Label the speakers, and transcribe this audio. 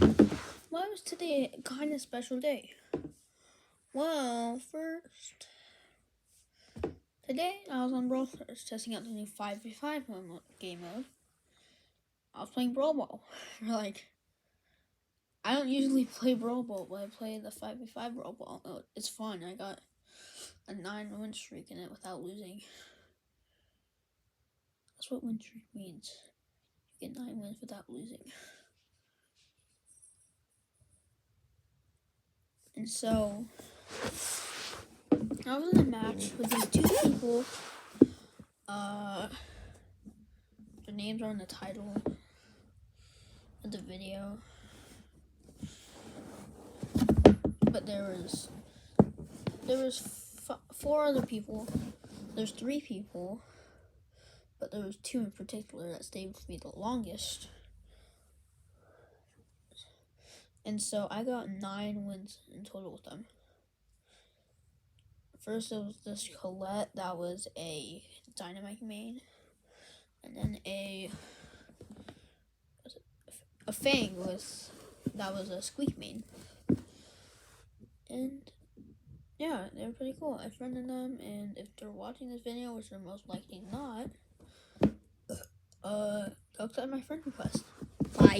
Speaker 1: Why was today a kind of special day? Well, first, today I was on Brawl Stars testing out the new 5v5 game mode. I was playing Brawl Ball. I don't usually play Brawl Ball, but I play the 5v5 Brawl Ball mode. It's fun. I got a 9-win streak in it without losing. That's what win streak means. You get 9 wins without losing. And so, I was in a match with these two people. Their names are in the title of the video. But there was 4 other people. There's 3 people, but there was 2 in particular that stayed with me the longest. And so I got 9 wins in total with them. First, it was this Colette that was a Dynamite main, and then a Fang that was a Squeak main. And yeah, they were pretty cool. I friended them, and if they're watching this video, which they're most likely not, go accept my friend request. Bye.